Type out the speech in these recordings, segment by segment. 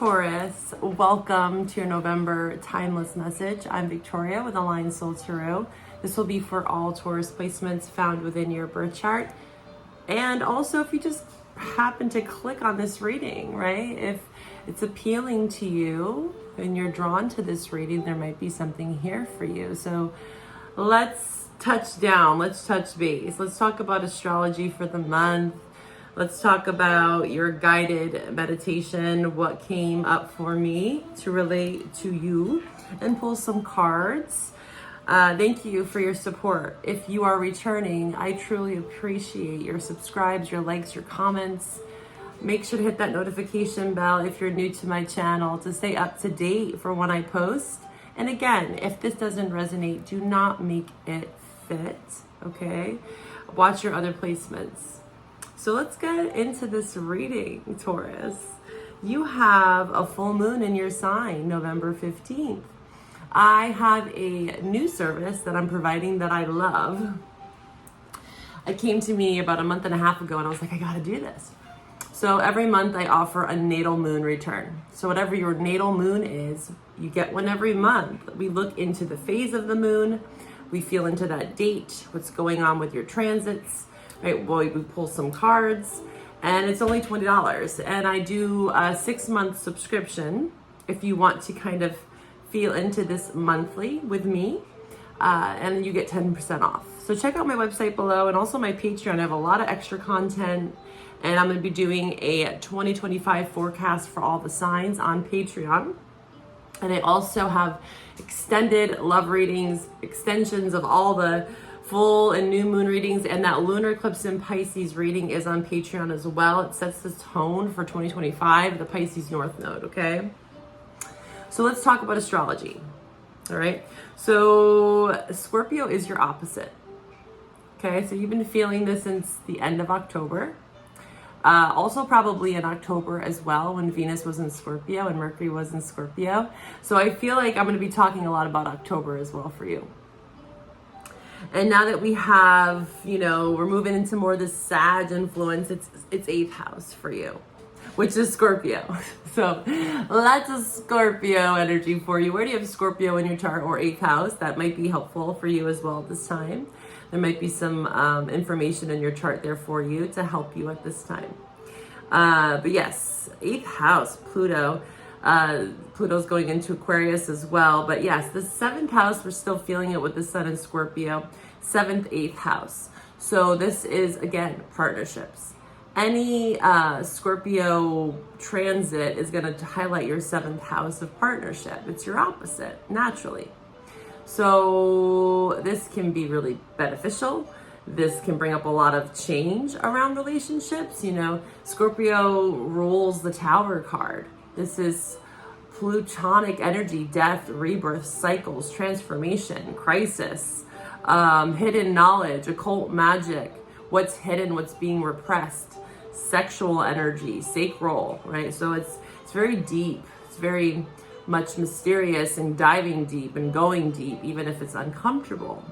Taurus, welcome to your November timeless message. I'm Victoria with Aligned Soul Tarot. This will be for all Taurus placements found within your birth chart. And also if you just happen to click on this reading, right? If it's appealing to you and you're drawn to this reading, there might be something here for you. So let's touch down, let's touch base. Let's talk about astrology for the month. Let's talk about your guided meditation, what came up for me to relate to you, and pull some cards. Thank you for your support. If you are returning, I truly appreciate your subscribes, your likes, your comments. Make sure to hit that notification bell if you're new to my channel to stay up to date for when I post. And again, if this doesn't resonate, do not make it fit, okay? Watch your other placements. So let's get into this reading, Taurus. You have a full moon in your sign, November 15th. I have a new service that I'm providing that I love. It came to me about a month and a half ago and I was like, I gotta do this. So every month I offer a natal moon return. So whatever your natal moon is, you get one every month. We look into the phase of the moon. We feel into that date, what's going on with your transits. Right, well, we pull some cards, and it's only $20. And I do a 6-month subscription if you want to kind of feel into this monthly with me, and you get 10% off. So check out my website below and also my Patreon. I have a lot of extra content, and I'm going to be doing a 2025 forecast for all the signs on Patreon. And I also have extended love readings, extensions of all the full and new moon readings, and that lunar eclipse in Pisces reading is on Patreon as well. It sets the tone for 2025, the Pisces North Node, okay? So let's talk about astrology, all right? So Scorpio is your opposite, okay? So you've been feeling this since the end of October. Also probably in October as well when Venus was in Scorpio and Mercury was in Scorpio. So I feel like I'm going to be talking a lot about October as well for you. And now that we have, we're moving into more this Sag influence, it's 8th house for you, which is Scorpio. So lots of Scorpio energy for you. Where do you have Scorpio in your chart or 8th house? That might be helpful for you as well this time. There might be some information in your chart there for you to help you at this time. But yes, 8th house, Pluto. Pluto's going into Aquarius as well. But yes, the 7th house, we're still feeling it with the Sun in Scorpio. 7th, 8th house. So this is, again, partnerships. Any Scorpio transit is going to highlight your 7th house of partnership. It's your opposite, naturally. So this can be really beneficial. This can bring up a lot of change around relationships. Scorpio rules the Tower card. This is plutonic energy, death, rebirth, cycles, transformation, crisis, hidden knowledge, occult magic, what's hidden, what's being repressed, sexual energy, sacral, right? So it's very deep. It's very much mysterious and diving deep and going deep, even if it's uncomfortable.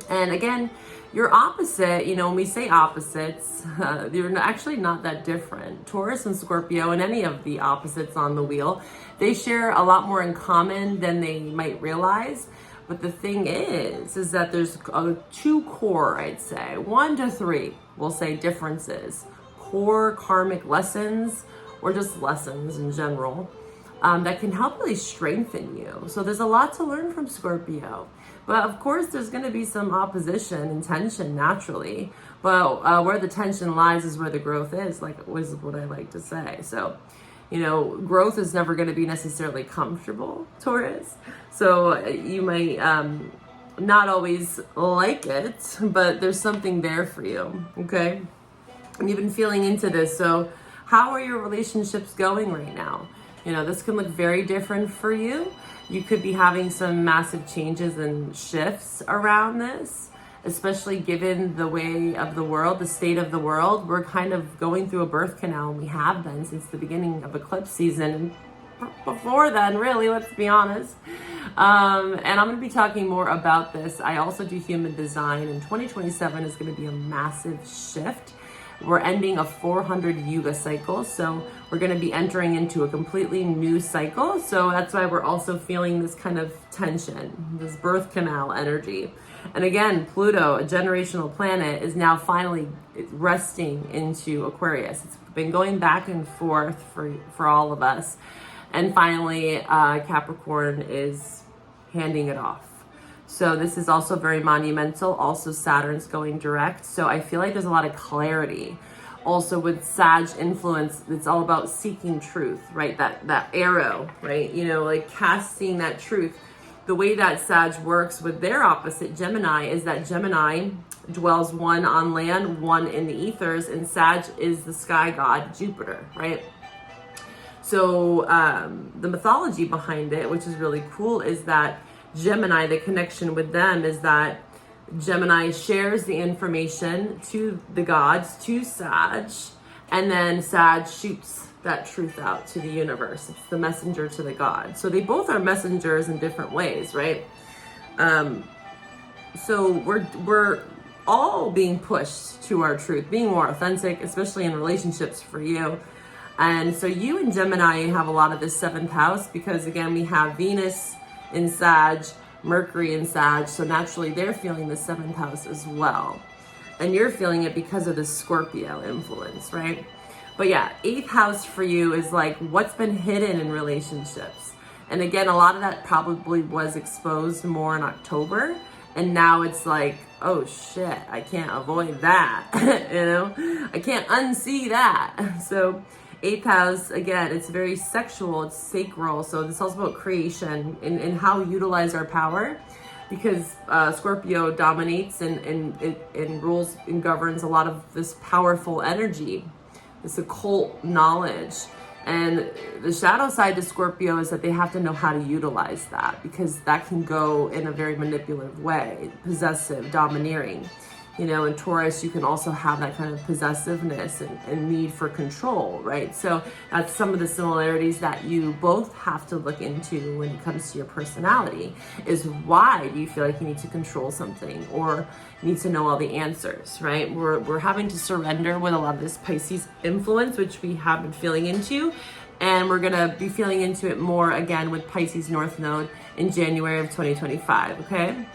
And again, your opposite, when we say opposites, they're actually not that different. Taurus and Scorpio and any of the opposites on the wheel, they share a lot more in common than they might realize. But the thing is that there's 2 core, I'd say, 1 to 3, we'll say differences. Core karmic lessons or just lessons in general that can help really strengthen you. So there's a lot to learn from Scorpio. But of course, there's going to be some opposition and tension naturally. But where the tension lies is where the growth is, like was what I like to say. So, growth is never going to be necessarily comfortable, Taurus. So you might not always like it, but there's something there for you, okay? And you've been feeling into this. So how are your relationships going right now? This can look very different for you. You could be having some massive changes and shifts around this, especially given the way of the world, the state of the world. We're kind of going through a birth canal, and we have been since the beginning of eclipse season. Before then, really, let's be honest. And I'm going to be talking more about this. I also do human design, and 2027 is going to be a massive shift. We're ending a 400 yuga cycle. So we're going to be entering into a completely new cycle. So that's why we're also feeling this kind of tension, this birth canal energy. And again, Pluto, a generational planet, is now finally resting into Aquarius. It's been going back and forth for all of us. And finally, Capricorn is handing it off. So this is also very monumental. Also, Saturn's going direct. So I feel like there's a lot of clarity. Also with Sag influence, it's all about seeking truth, right? That arrow, right? You know, like casting that truth. The way that Sag works with their opposite, Gemini, is that Gemini dwells one on land, one in the ethers, and Sag is the sky god, Jupiter, right? So the mythology behind it, which is really cool, is that Gemini, the connection with them is that Gemini shares the information to the gods, to Sag, and then Sag shoots that truth out to the universe. It's the messenger to the gods. So they both are messengers in different ways, right? So we're all being pushed to our truth, being more authentic, especially in relationships for you. And so you and Gemini have a lot of this 7th house because, again, we have Venus in Sag, Mercury in Sag, so naturally they're feeling the 7th house as well. And you're feeling it because of the Scorpio influence, right? But yeah, 8th house for you is like what's been hidden in relationships. And again, a lot of that probably was exposed more in October. And now it's like, oh shit, I can't avoid that. You know, I can't unsee that. So 8th house, again, it's very sexual, it's sacral. So this is also about creation and how we utilize our power, because Scorpio dominates and rules and governs a lot of this powerful energy, this occult knowledge. And the shadow side to Scorpio is that they have to know how to utilize that, because that can go in a very manipulative way, possessive, domineering. You know, in Taurus, you can also have that kind of possessiveness and need for control, right? So that's some of the similarities that you both have to look into when it comes to your personality, is why do you feel like you need to control something or need to know all the answers, right? We're having to surrender with a lot of this Pisces influence, which we have been feeling into. And we're going to be feeling into it more again with Pisces North Node in January of 2025, okay?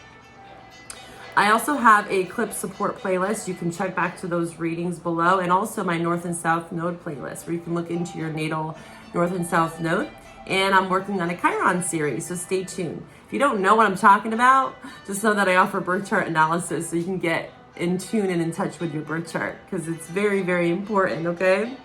I also have a Eclipse support playlist. You can check back to those readings below, and also my North and South Node playlist, where you can look into your natal North and South Node. And I'm working on a Chiron series, so stay tuned. If you don't know what I'm talking about, just know that I offer birth chart analysis so you can get in tune and in touch with your birth chart, because it's very, very important, okay?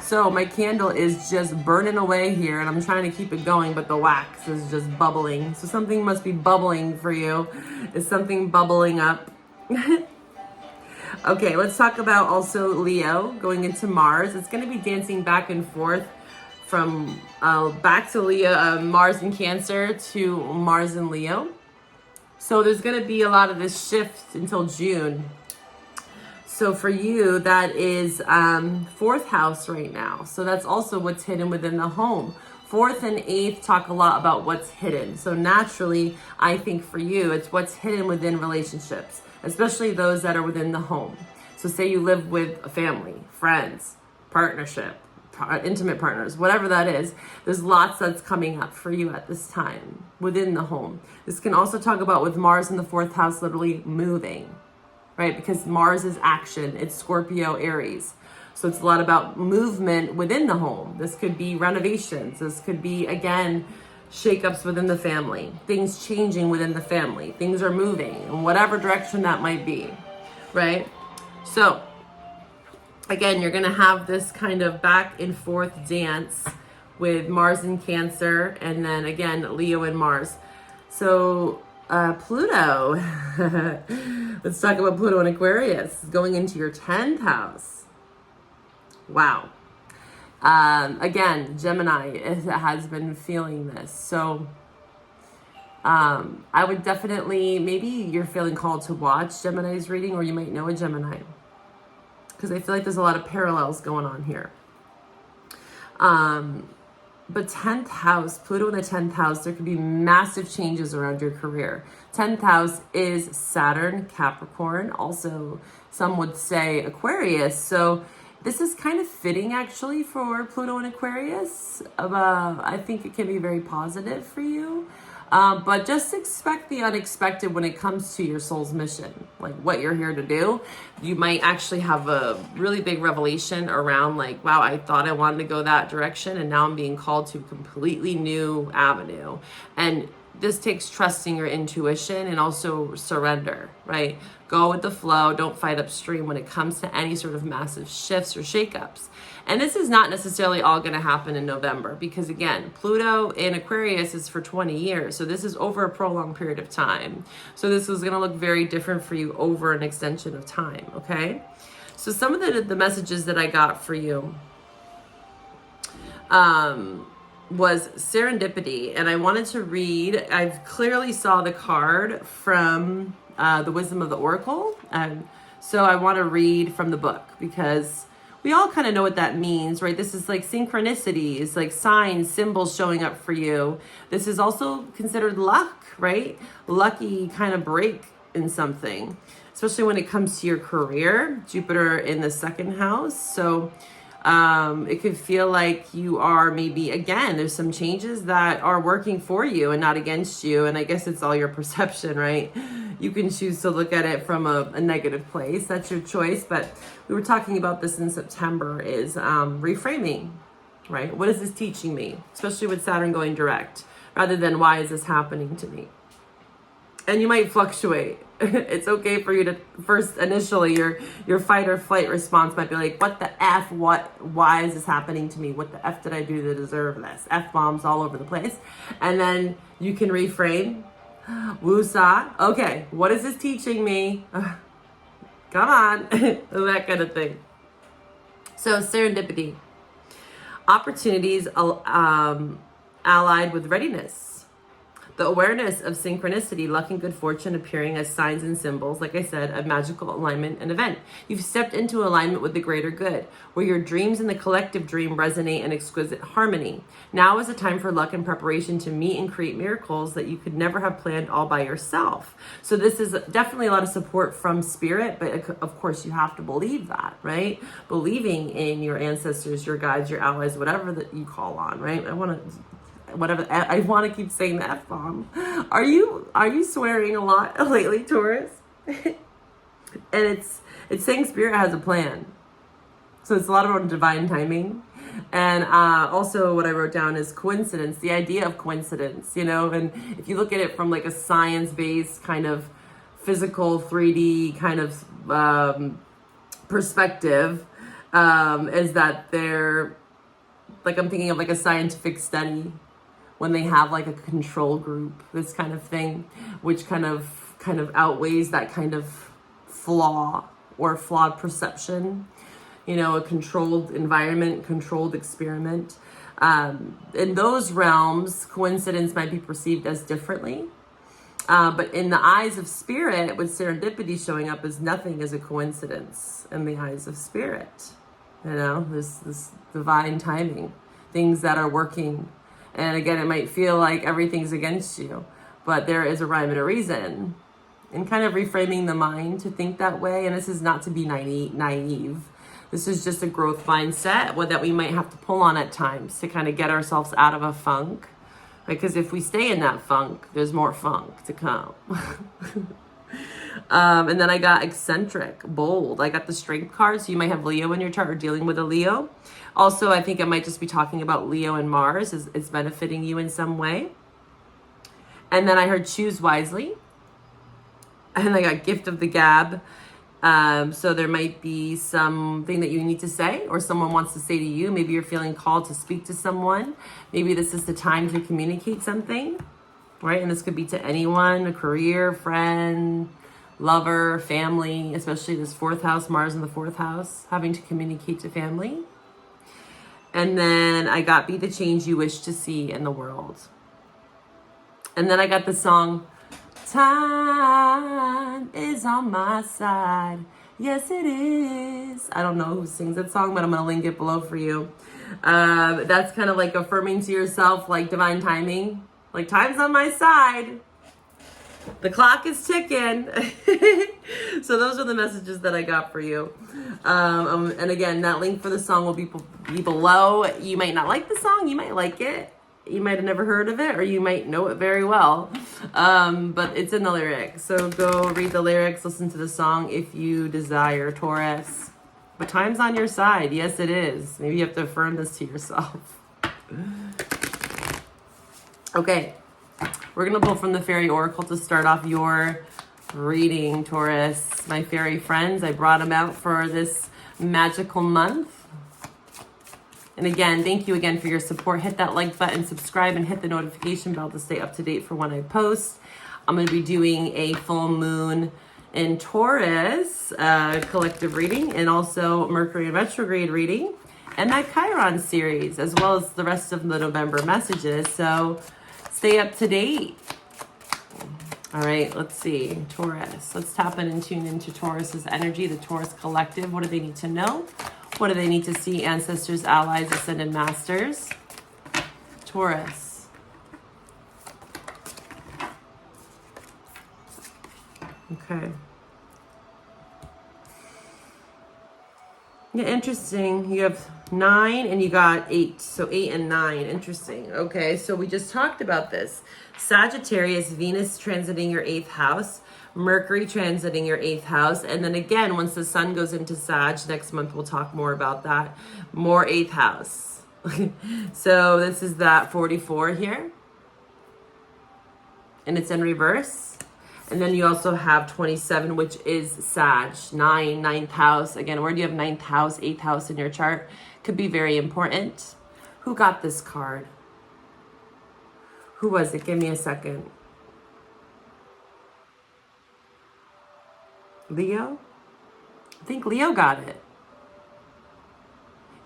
So my candle is just burning away here, and I'm trying to keep it going, but the wax is just bubbling. So something must be bubbling for you. Is something bubbling up? Okay, let's talk about also Leo going into Mars. It's going to be dancing back and forth from back to Leo, Mars in Cancer to Mars in Leo. So there's going to be a lot of this shift until June. So for you, that is 4th house right now. So that's also what's hidden within the home. 4th and 8th talk a lot about what's hidden. So naturally, I think for you, it's what's hidden within relationships, especially those that are within the home. So say you live with a family, friends, partnership, intimate partners, whatever that is, there's lots that's coming up for you at this time within the home. This can also talk about with Mars in the 4th house, literally moving, right? Because Mars is action. It's Scorpio, Aries. So it's a lot about movement within the home. This could be renovations. This could be, again, shakeups within the family. Things changing within the family. Things are moving in whatever direction that might be, right? So, again, you're going to have this kind of back and forth dance with Mars in Cancer, and then, again, Leo and Mars. So, Pluto, let's talk about Pluto in Aquarius, going into your 10th house. Wow. Again, Gemini has been feeling this. So I would definitely, maybe you're feeling called to watch Gemini's reading, or you might know a Gemini, because I feel like there's a lot of parallels going on here. But 10th house, Pluto in the 10th house, there could be massive changes around your career. 10th house is Saturn, Capricorn, also some would say Aquarius. So this is kind of fitting actually for Pluto and Aquarius. I think it can be very positive for you. But just expect the unexpected when it comes to your soul's mission, like what you're here to do. You might actually have a really big revelation around like, wow, I thought I wanted to go that direction and now I'm being called to a completely new avenue. And this takes trusting your intuition and also surrender, right? Go with the flow. Don't fight upstream when it comes to any sort of massive shifts or shakeups. And this is not necessarily all going to happen in November because, again, Pluto in Aquarius is for 20 years. So this is over a prolonged period of time. So this is going to look very different for you over an extension of time, okay? So some of the messages that I got for you was serendipity. And I wanted to read, I clearly saw the card from the Wisdom of the Oracle. So I want to read from the book because we all kind of know what that means, right? This is like synchronicities, like signs, symbols showing up for you. This is also considered luck, right? Lucky kind of break in something, especially when it comes to your career. Jupiter in the second house. So it could feel like you are maybe, again, there's some changes that are working for you and not against you. And I guess it's all your perception, right? You can choose to look at it from a negative place. That's your choice. But we were talking about this in September is reframing, right? What is this teaching me? Especially with Saturn going direct, rather than why is this happening to me? And you might fluctuate. It's okay for you to first initially your fight or flight response might be like, what the F, why is this happening to me? What the F did I do to deserve this? F bombs all over the place. And then you can reframe. Woo-sa. Okay, what is this teaching me? Come on. That kind of thing. So serendipity. Opportunities allied with readiness. The awareness of synchronicity, luck and good fortune appearing as signs and symbols, like I said, of magical alignment and event. You've stepped into alignment with the greater good, where your dreams and the collective dream resonate in exquisite harmony. Now is a time for luck and preparation to meet and create miracles that you could never have planned all by yourself. So this is definitely a lot of support from spirit, but of course you have to believe that, right? Believing in your ancestors, your guides, your allies, whatever that you call on, right? I want to keep saying the F-bomb. Are you swearing a lot lately, Taurus? And it's saying spirit has a plan. So it's a lot about divine timing. And also what I wrote down is coincidence, the idea of coincidence, and if you look at it from like a science-based kind of physical 3D kind of perspective, is that they're like, I'm thinking of like a scientific study when they have like a control group, this kind of thing, which kind of outweighs that kind of flaw or flawed perception, a controlled environment, controlled experiment. In those realms, coincidence might be perceived as differently. But in the eyes of spirit, with serendipity showing up as nothing is a coincidence in the eyes of spirit. This divine timing, things that are working. And again, it might feel like everything's against you, but there is a rhyme and a reason. And kind of reframing the mind to think that way. And this is not to be naive. This is just a growth mindset that we might have to pull on at times to kind of get ourselves out of a funk. Because if we stay in that funk, there's more funk to come. And then I got eccentric, bold. I got the strength card, so you might have Leo in your chart or dealing with a Leo. Also, I think I might just be talking about Leo and Mars is benefiting you in some way. And then I heard choose wisely. And I got gift of the gab. So there might be something that you need to say or someone wants to say to you. Maybe you're feeling called to speak to someone. Maybe this is the time to communicate something, right? And this could be to anyone, a career, friend, lover, family, especially this fourth house, Mars in the fourth house, having to communicate to family. And then I got be the change you wish to see in the world. And then I got the song, time is on my side. Yes, it is. I don't know who sings that song, but I'm going to link it below for you. That's kind of like affirming to yourself, like divine timing, like time's on my side. The clock is ticking. So those are the messages that I got for you. And again, that link for the song will be below. You might not like the song. You might like it. You might have never heard of it, or you might know it very well. But it's in the lyrics. So go read the lyrics, listen to the song if you desire, Taurus. But time's on your side. Yes, it is. Maybe you have to affirm this to yourself. Okay. We're going to pull from the Fairy Oracle to start off your reading, Taurus. My fairy friends, I brought them out for this magical month. And again, thank you again for your support. Hit that like button, subscribe, and hit the notification bell to stay up to date for when I post. I'm going to be doing a full moon in Taurus collective reading, and also Mercury in retrograde reading, and that Chiron series, as well as the rest of the November messages. So stay up to date. All right, let's see. Taurus. Let's tap in and tune into Taurus's energy, the Taurus collective. What do they need to know? What do they need to see? Ancestors, allies, ascended masters. Taurus. Okay. Yeah, interesting. You have 9 and you got 8. So 8 and 9. Interesting. Okay, so we just talked about this. Sagittarius, Venus transiting your 8th house, Mercury transiting your 8th house, and then again, once the sun goes into Sag, next month we'll talk more about that, more 8th house. So this is that 44 here, and it's in reverse. And then you also have 27, which is Sag, 9th house. Again, where do you have 9th house, 8th house in your chart? Could be very important. Who got this card? Who was it? Give me a second. Leo? I think Leo got it.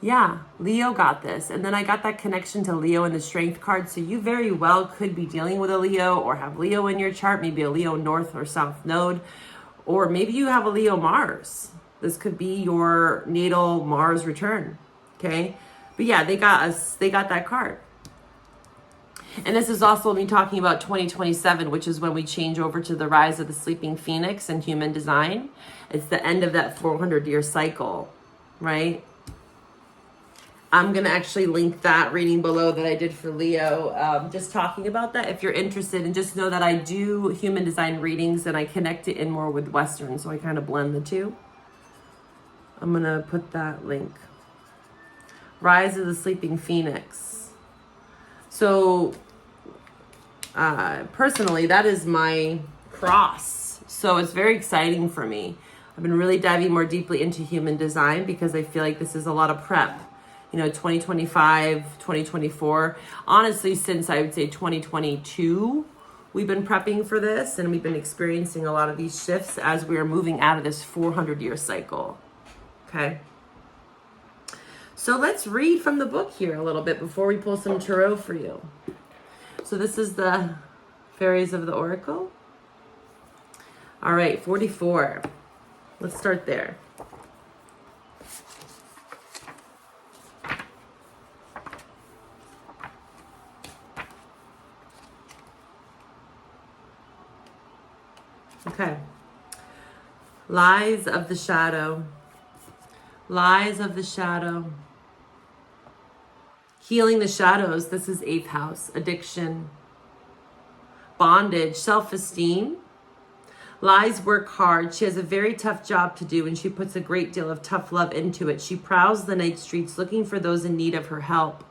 Yeah, Leo got this. And then I got that connection to Leo in the Strength card. So you very well could be dealing with a Leo or have Leo in your chart. Maybe a Leo North or South node. Or maybe you have a Leo Mars. This could be your natal Mars return. Okay? But yeah, they got us. They got that card. And this is also me talking about 2027, which is when we change over to the rise of the sleeping phoenix and human design. It's the end of that 400-year cycle, right? I'm going to actually link that reading below that I did for Leo, just talking about that if you're interested. And just know that I do human design readings and I connect it in more with Western, so I kind of blend the two. I'm going to put that link. Rise of the Sleeping Phoenix. So personally, that is my cross. So it's very exciting for me. I've been really diving more deeply into human design because I feel like this is a lot of prep. You know, 2025, 2024, honestly, since I would say 2022, we've been prepping for this and we've been experiencing a lot of these shifts as we are moving out of this 400-year cycle. Okay. So let's read from the book here a little bit before we pull some tarot for you. So this is the Fairies of the Oracle. All right, 44. Let's start there. Okay. Lies of the shadow. Lies of the shadow. Healing the shadows. This is 8th house. Addiction. Bondage. Self-esteem. Lies work hard. She has a very tough job to do and she puts a great deal of tough love into it. She prowls the night streets looking for those in need of her help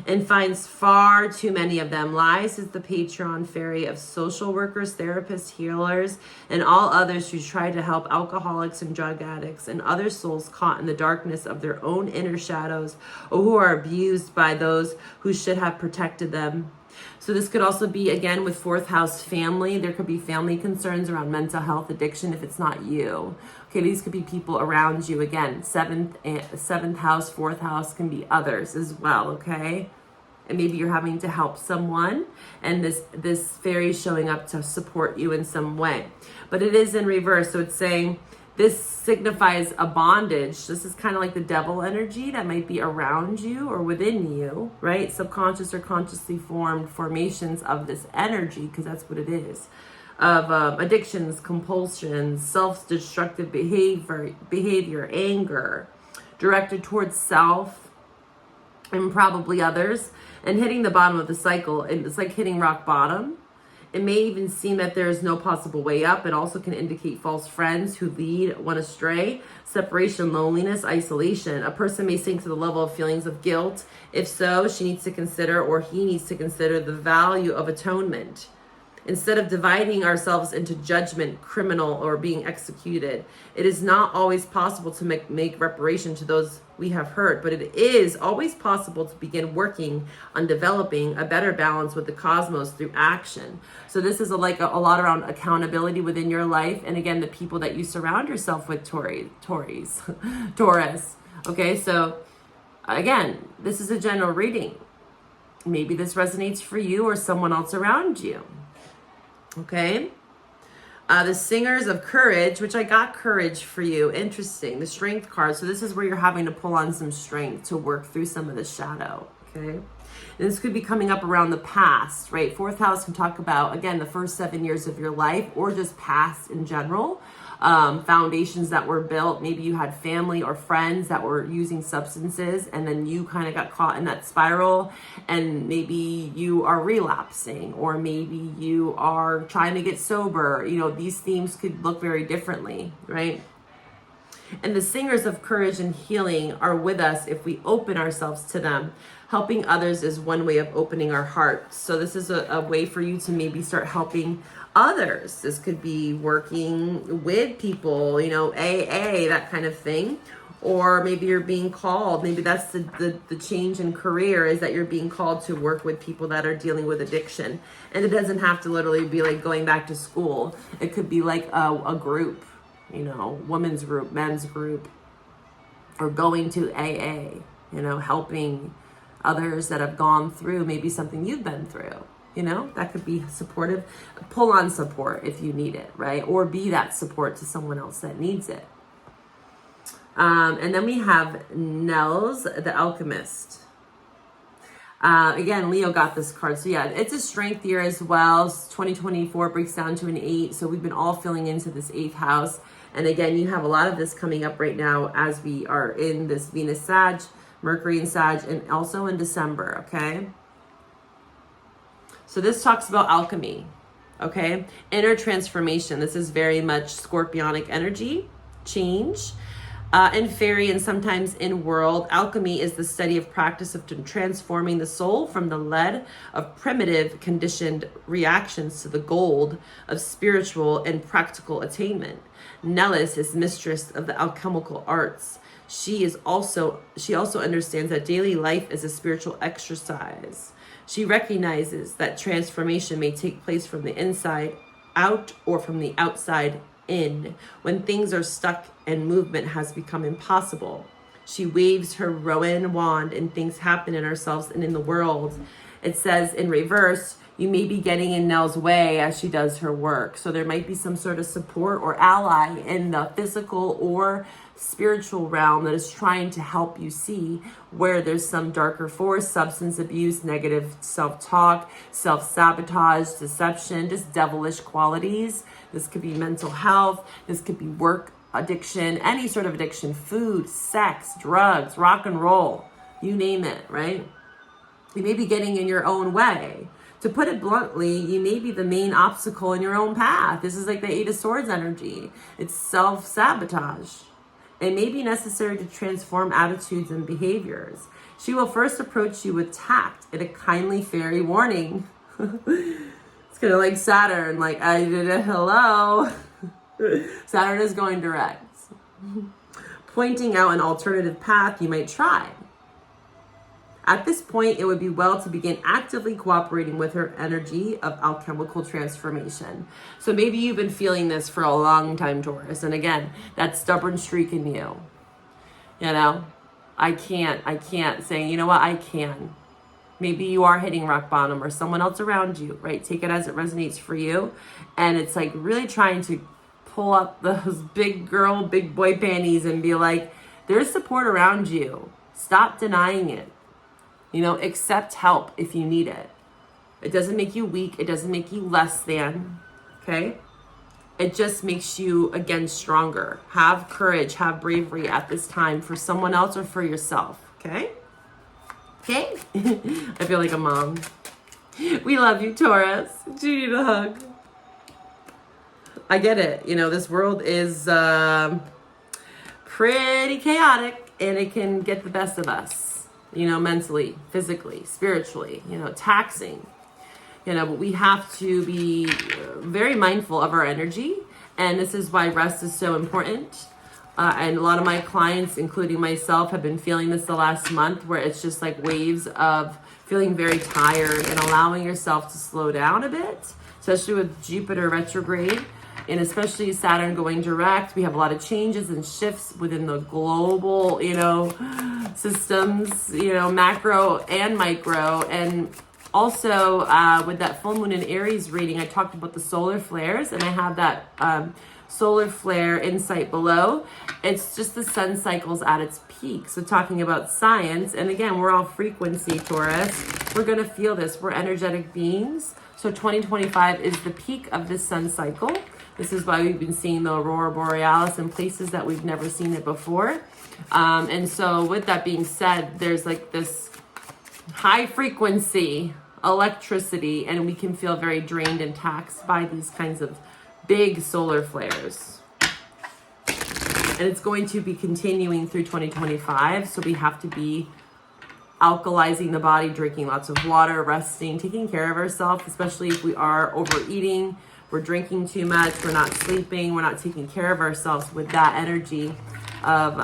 and finds far too many of them. Lies is the patron fairy of social workers, therapists, healers, and all others who try to help alcoholics and drug addicts and other souls caught in the darkness of their own inner shadows or who are abused by those who should have protected them. So this could also be, again, with 4th house family. There could be family concerns around mental health, addiction, if it's not you. Okay, these could be people around you. Again, 7th house, 4th house can be others as well, okay? And maybe you're having to help someone and this fairy is showing up to support you in some way. But it is in reverse, so it's saying This signifies a bondage. This is kind of like the devil energy that might be around you or within you, right? Subconscious or consciously formed formations of this energy, because that's what it is, of addictions, compulsions, self-destructive behavior, anger, directed towards self and probably others, and hitting the bottom of the cycle. And it's like hitting rock bottom. It may even seem that there is no possible way up. It also can indicate false friends who lead one astray, separation, loneliness, isolation. A person may sink to the level of feelings of guilt. If so, she needs to consider, or he needs to consider, the value of atonement. Instead of dividing ourselves into judgment, criminal, or being executed, it is not always possible to make reparation to those we have hurt, but it is always possible to begin working on developing a better balance with the cosmos through action. So this is a lot around accountability within your life. And again, the people that you surround yourself with, Taurus. Okay, so again, this is a general reading. Maybe this resonates for you or someone else around you. Okay. The Singers of Courage, which I got courage for you. Interesting. The Strength card. So this is where you're having to pull on some strength to work through some of the shadow. Okay. And this could be coming up around the past, right? Fourth house can talk about, again, the first 7 years of your life, or just past in general. Foundations that were built. Maybe you had family or friends that were using substances, and then you kind of got caught in that spiral, and maybe you are relapsing, or maybe you are trying to get sober. You know, these themes could look very differently, right? And the Singers of Courage and Healing are with us if we open ourselves to them. Helping others is one way of opening our hearts. So this is a way for you to maybe start helping others. This could be working with people, you know, AA, that kind of thing. Or maybe you're being called. Maybe that's the change in career, is that you're being called to work with people that are dealing with addiction. And it doesn't have to literally be like going back to school. It could be like a group, you know, women's group, men's group, or going to AA, you know, helping others that have gone through maybe something you've been through. You know, that could be supportive. Pull on support if you need it, right? Or be that support to someone else that needs it. And then we have Nels, the Alchemist. Again, Leo got this card. So yeah, it's a strength year as well. 2024 breaks down to an 8. So we've been all filling into this 8th house. And again, you have a lot of this coming up right now as we are in this Venus Sag, Mercury in Sag, and also in December, okay? So this talks about alchemy, okay? Inner transformation. This is very much scorpionic energy, change. In fairy and sometimes in world, alchemy is the study of practice of transforming the soul from the lead of primitive conditioned reactions to the gold of spiritual and practical attainment. Nellis is mistress of the alchemical arts. She also understands that daily life is a spiritual exercise. She recognizes that transformation may take place from the inside out or from the outside in, when things are stuck and movement has become impossible. She waves her Rowan wand and things happen in ourselves and in the world. It says in reverse, you may be getting in Nell's way as she does her work. So there might be some sort of support or ally in the physical or spiritual realm that is trying to help you see where there's some darker force, substance abuse, negative self-talk, self-sabotage, deception, just devilish qualities. This could be mental health. This could be work addiction, any sort of addiction, food, sex, drugs, rock and roll, you name it, right? You may be getting in your own way. To put it bluntly, you may be the main obstacle in your own path. This is like the 8 of Swords energy. It's self-sabotage. It may be necessary to transform attitudes and behaviors. She will first approach you with tact and a kindly fairy warning. It's kind of like Saturn, like, I did a hello. Saturn is going direct. Pointing out an alternative path you might try. At this point, it would be well to begin actively cooperating with her energy of alchemical transformation. So maybe you've been feeling this for a long time, Taurus. And again, that stubborn streak in you. You know, I can't saying, you know what, I can. Maybe you are hitting rock bottom or someone else around you, right? Take it as it resonates for you. And it's like really trying to pull up those big girl, big boy panties and be like, there's support around you. Stop denying it. You know, accept help if you need it. It doesn't make you weak. It doesn't make you less than, okay? It just makes you, again, stronger. Have courage, have bravery at this time for someone else or for yourself, okay? Okay? I feel like a mom. We love you, Taurus. Do you need a hug? I get it. You know, this world is pretty chaotic, and it can get the best of us, you know, mentally, physically, spiritually, you know, taxing. You know, but we have to be very mindful of our energy. And this is why rest is so important. And a lot of my clients, including myself, have been feeling this the last month, where it's just like waves of feeling very tired and allowing yourself to slow down a bit, especially with Jupiter retrograde and especially Saturn going direct. We have a lot of changes and shifts within the global, you know, systems, you know, macro and micro. And also, with that full moon in Aries reading, I talked about the solar flares, and I have that solar flare insight below. It's just the sun cycles at its peak. So talking about science, and again, we're all frequency, Taurus. We're going to feel this. We're energetic beings. So 2025 is the peak of this sun cycle. This is why we've been seeing the aurora borealis in places that we've never seen it before. And so with that being said, there's like this high frequency electricity, and we can feel very drained and taxed by these kinds of big solar flares. And it's going to be continuing through 2025. So we have to be alkalizing the body, drinking lots of water, resting, taking care of ourselves, especially if we are overeating, we're drinking too much, we're not sleeping, we're not taking care of ourselves with that energy of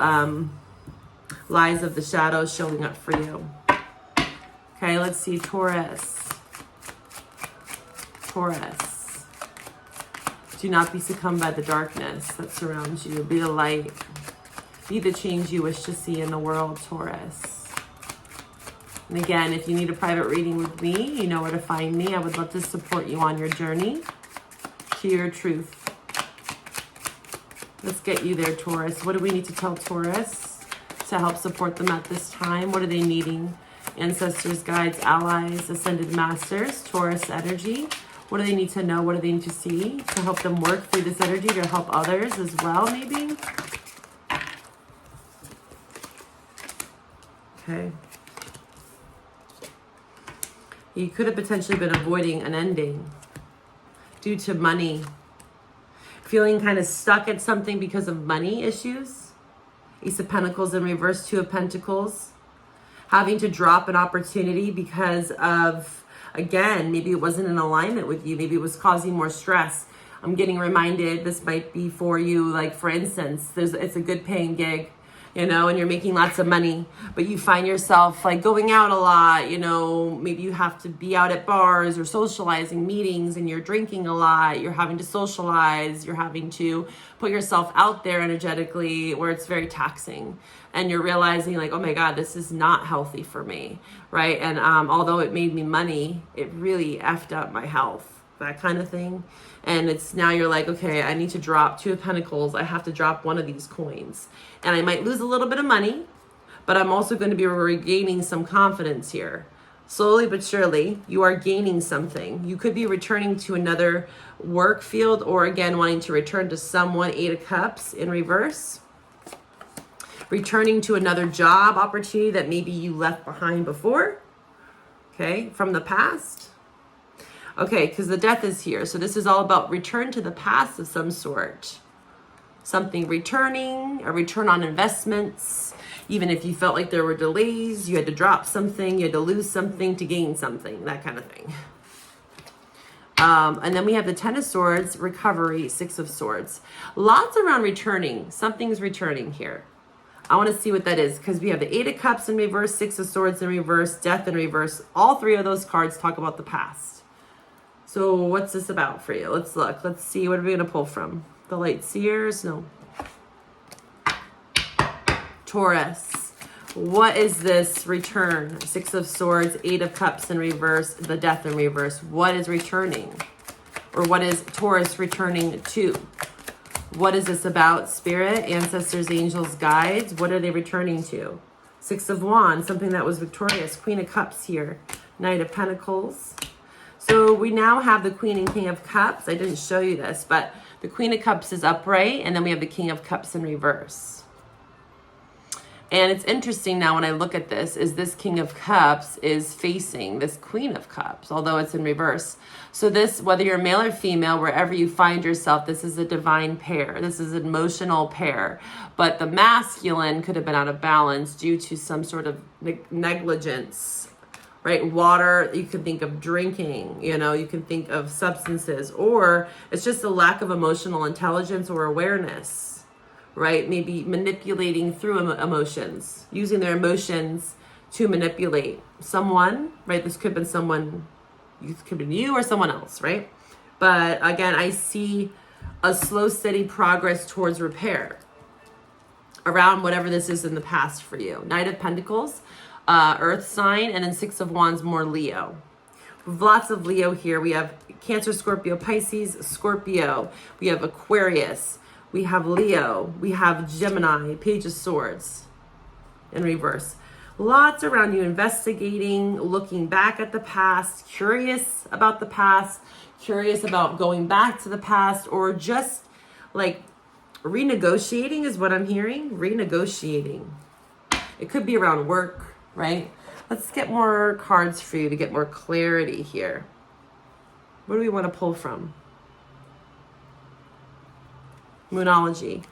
lies of the shadows showing up for you. Okay, let's see, Taurus. Taurus. Do not be succumbed by the darkness that surrounds you. Be the light. Be the change you wish to see in the world, Taurus. And again, if you need a private reading with me, you know where to find me. I would love to support you on your journey to your truth. Let's get you there, Taurus. What do we need to tell Taurus to help support them at this time? What are they needing? Ancestors, guides, allies, ascended masters, Taurus energy. What do they need to know? What do they need to see to help them work through this energy to help others as well, maybe? Okay. You could have potentially been avoiding an ending due to money. Feeling kind of stuck at something because of money issues. Ace of Pentacles in reverse, Two of Pentacles. Having to drop an opportunity because of, again, maybe it wasn't in alignment with you. Maybe it was causing more stress. I'm getting reminded, this might be for you, like for instance, it's a good paying gig, you know, and you're making lots of money, but you find yourself like going out a lot, you know, maybe you have to be out at bars or socializing meetings, and you're drinking a lot, you're having to socialize, you're having to put yourself out there energetically where it's very taxing. And you're realizing like, oh my God, this is not healthy for me, right? And although it made me money, it really effed up my health, that kind of thing. And it's now you're like, okay, I need to drop Two of Pentacles. I have to drop one of these coins. And I might lose a little bit of money, but I'm also going to be regaining some confidence here. Slowly but surely, you are gaining something. You could be returning to another work field, or again, wanting to return to someone, Eight of Cups in reverse. Returning to another job opportunity that maybe you left behind before, okay, from the past. Okay, because the Death is here. So this is all about return to the past of some sort. Something returning, a return on investments. Even if you felt like there were delays, you had to drop something, you had to lose something to gain something, that kind of thing. And then we have the Ten of Swords, recovery, Six of Swords. Lots around returning. Something's returning here. I want to see what that is, because we have the Eight of Cups in reverse, Six of Swords in reverse, Death in reverse. All three of those cards talk about the past. So what's this about for you? Let's look. Let's see. What are we going to pull from? The Light Seers? No. Taurus. What is this return? Six of Swords, Eight of Cups in reverse, the Death in reverse. What is returning? Or what is Taurus returning to? What is this about? Spirit, ancestors, angels, guides. What are they returning to? Six of Wands, something that was victorious. Queen of Cups here. Knight of Pentacles. So we now have the Queen and King of Cups. I didn't show you this, but the Queen of Cups is upright, and then we have the King of Cups in reverse. And it's interesting now when I look at this, is this King of Cups is facing this Queen of Cups, although it's in reverse. So this, whether you're male or female, wherever you find yourself, this is a divine pair. This is an emotional pair. But the masculine could have been out of balance due to some sort of negligence, right? Water, you can think of drinking, you know, you can think of substances, or it's just a lack of emotional intelligence or awareness. Right? Maybe manipulating through emotions, using their emotions to manipulate someone, right? This could have been someone, it could have been you or someone else, right? But again, I see a slow, steady progress towards repair around whatever this is in the past for you. Knight of Pentacles, Earth sign, and then Six of Wands, more Leo. With lots of Leo here. We have Cancer, Scorpio, Pisces, Scorpio. We have Aquarius. We have Leo, we have Gemini, Page of Swords in reverse. Lots around you, investigating, looking back at the past, curious about the past, curious about going back to the past, or just like renegotiating is what I'm hearing, renegotiating. It could be around work, right? Let's get more cards for you to get more clarity here. What do we want to pull from? Moonology.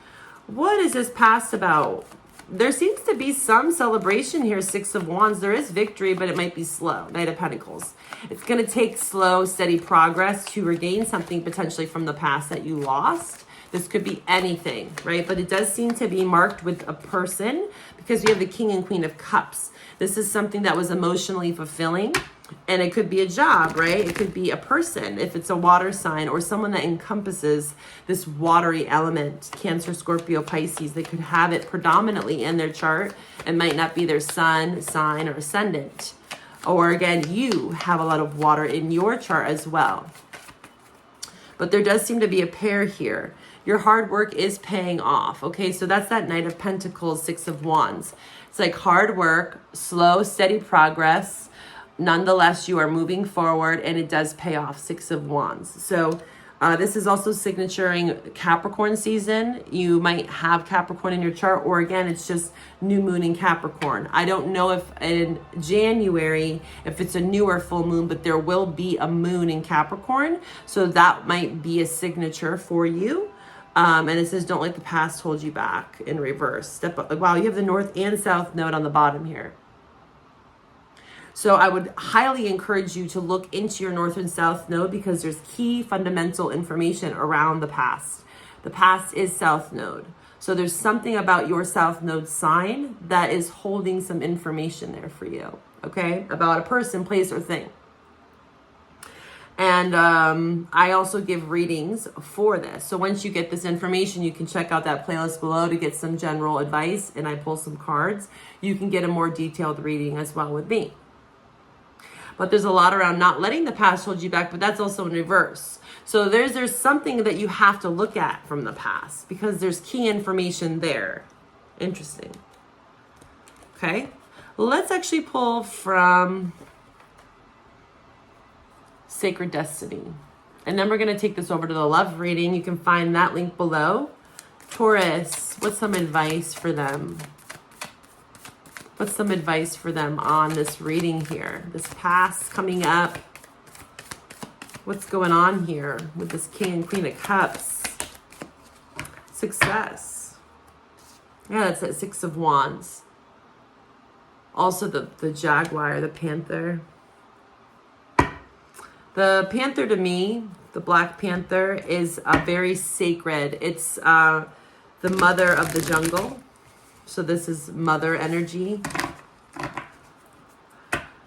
What is this past about? There seems to be some celebration here. Six of Wands. There is victory, but it might be slow. Knight of Pentacles. It's going to take slow, steady progress to regain something potentially from the past that you lost. This could be anything, right? But it does seem to be marked with a person because we have the King and Queen of Cups. This is something that was emotionally fulfilling. And it could be a job, right? It could be a person if it's a water sign, or someone that encompasses this watery element. Cancer, Scorpio, Pisces. They could have it predominantly in their chart. It might not be their sun, sign, or ascendant. Or again, you have a lot of water in your chart as well. But there does seem to be a pair here. Your hard work is paying off. Okay, so that's that Knight of Pentacles, Six of Wands. It's like hard work, slow, steady progress. Nonetheless, you are moving forward, and it does pay off. Six of Wands. So this is also signaturing Capricorn season. You might have Capricorn in your chart, or again, it's just new moon in Capricorn. I don't know if in January, if it's a new or full moon, but there will be a moon in Capricorn. So that might be a signature for you. And it says, don't let the past hold you back in reverse. Step up. Wow, you have the North and South node on the bottom here. So I would highly encourage you to look into your North and South node because there's key fundamental information around the past. The past is South node. So there's something about your South node sign that is holding some information there for you, okay? About a person, place, or thing. And I also give readings for this. So once you get this information, you can check out that playlist below to get some general advice, and I pull some cards. You can get a more detailed reading as well with me. But there's a lot around not letting the past hold you back, but that's also in reverse. So there's something that you have to look at from the past because there's key information there. Interesting. Okay, let's actually pull from Sacred Destiny. And then we're going to take this over to the love reading. You can find that link below. Taurus, what's some advice for them? What's some advice for them on this reading here? This past coming up. What's going on here with this King and Queen of Cups? Success. Yeah, that's that Six of Wands. Also the Jaguar, the Panther. The Panther to me, the Black Panther, is very sacred. It's the mother of the jungle. So this is mother energy.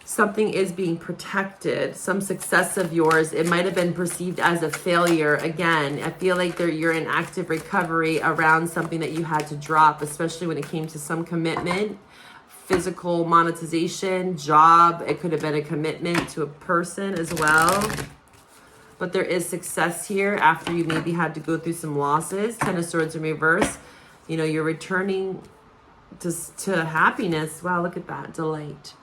Something is being protected. Some success of yours, it might have been perceived as a failure. Again, I feel like you're in active recovery around something that you had to drop, especially when it came to some commitment, physical monetization, job. It could have been a commitment to a person as well. but there is success here after you maybe had to go through some losses. 10 of Swords in reverse. You know, you're returning to happiness. Wow, look at that. Delight.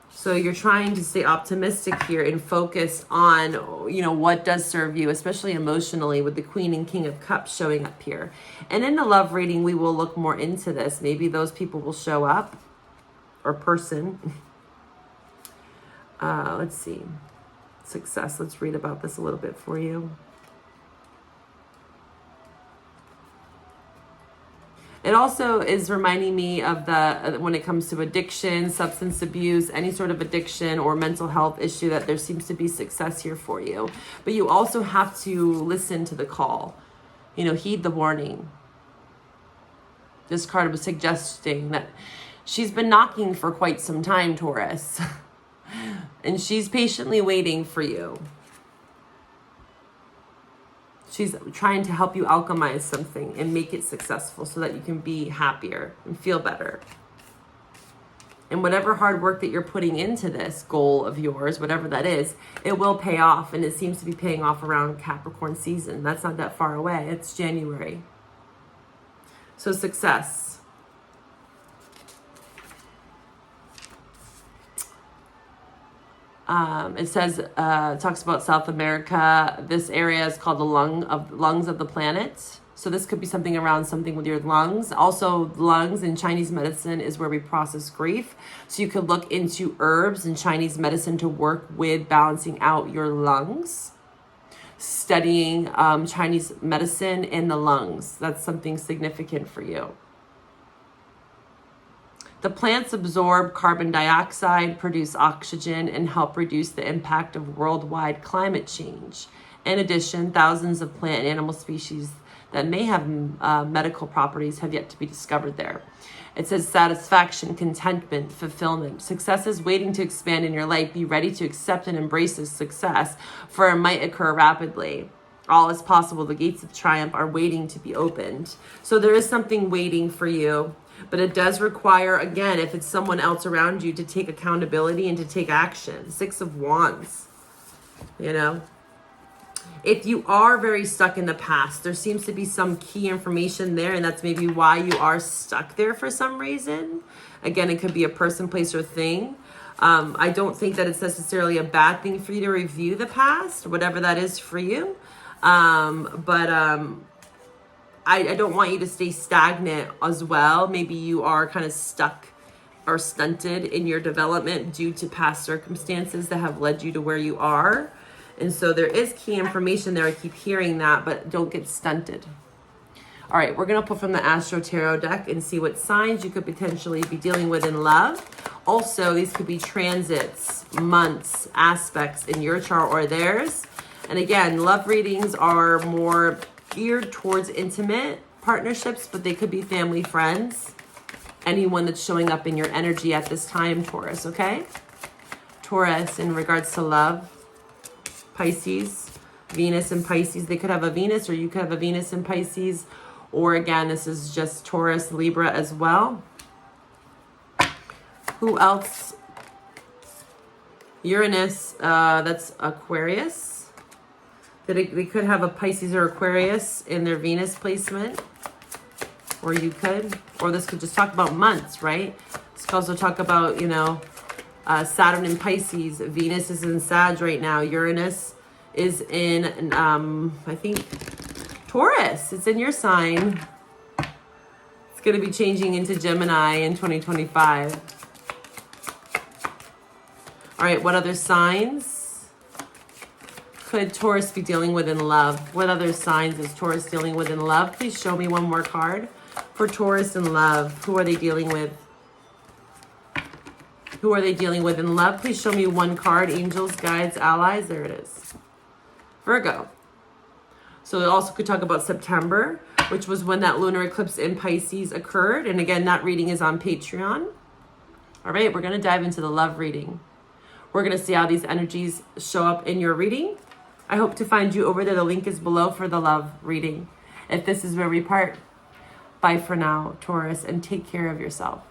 So you're trying to stay optimistic here and focus on, you know, what does serve you, especially emotionally, with the Queen and King of Cups showing up here. And in the love reading, we will look more into this. Maybe those people will show up, or person. Let's see. Success. Let's read about this a little bit for you. It also is reminding me of when it comes to addiction, substance abuse, any sort of addiction or mental health issue, that there seems to be success here for you. But you also have to listen to the call. You know, heed the warning. This card was suggesting that she's been knocking for quite some time, Taurus. And she's patiently waiting for you. She's trying to help you alchemize something and make it successful so that you can be happier and feel better. And whatever hard work that you're putting into this goal of yours, whatever that is, it will pay off. And it seems to be paying off around Capricorn season. That's not that far away. It's January. So success. It says, talks about South America. This area is called the lungs of the planet. So this could be something around something with your lungs. Also, lungs in Chinese medicine is where we process grief. So you could look into herbs in Chinese medicine to work with balancing out your lungs. Studying Chinese medicine in the lungs. That's something significant for you. The plants absorb carbon dioxide, produce oxygen, and help reduce the impact of worldwide climate change. In addition, thousands of plant and animal species that may have medical properties have yet to be discovered there. It says satisfaction, contentment, fulfillment. Success is waiting to expand in your life. Be ready to accept and embrace this success, for it might occur rapidly. All is possible. The gates of triumph are waiting to be opened. So there is something waiting for you. But it does require, again, if it's someone else around you, to take accountability and to take action. 6 of Wands, you know. If you are very stuck in the past, there seems to be some key information there, and that's maybe why you are stuck there for some reason. Again, it could be a person, place, or thing. I don't think that it's necessarily a bad thing for you to review the past, whatever that is for you. I don't want you to stay stagnant as well. Maybe you are kind of stuck or stunted in your development due to past circumstances that have led you to where you are. And so there is key information there. I keep hearing that, but don't get stunted. All right, we're going to pull from the Astro Tarot deck and see what signs you could potentially be dealing with in love. Also, these could be transits, months, aspects in your chart or theirs. And again, love readings are more geared towards intimate partnerships, but they could be family, friends, anyone that's showing up in your energy at this time, Taurus, okay? Taurus, in regards to love, Pisces, Venus and Pisces. They could have a Venus, or you could have a Venus in Pisces, or again, this is just Taurus, Libra as well. Who else? Uranus, that's Aquarius. They could have a Pisces or Aquarius in their Venus placement. Or you could. Or this could just talk about months, right? This could also talk about, you know, Saturn in Pisces. Venus is in Sag right now. Uranus is in, I think, Taurus. It's in your sign. It's going to be changing into Gemini in 2025. All right, what other signs could Taurus be dealing with in love? What other signs is Taurus dealing with in love? Please show me one more card for Taurus in love. Who are they dealing with? Who are they dealing with in love? Please show me one card. Angels, guides, allies. There it is. Virgo. So it also could talk about September, which was when that lunar eclipse in Pisces occurred. And again, that reading is on Patreon. All right, we're going to dive into the love reading. We're going to see how these energies show up in your reading. I hope to find you over there. The link is below for the love reading. If this is where we part, bye for now, Taurus, and take care of yourself.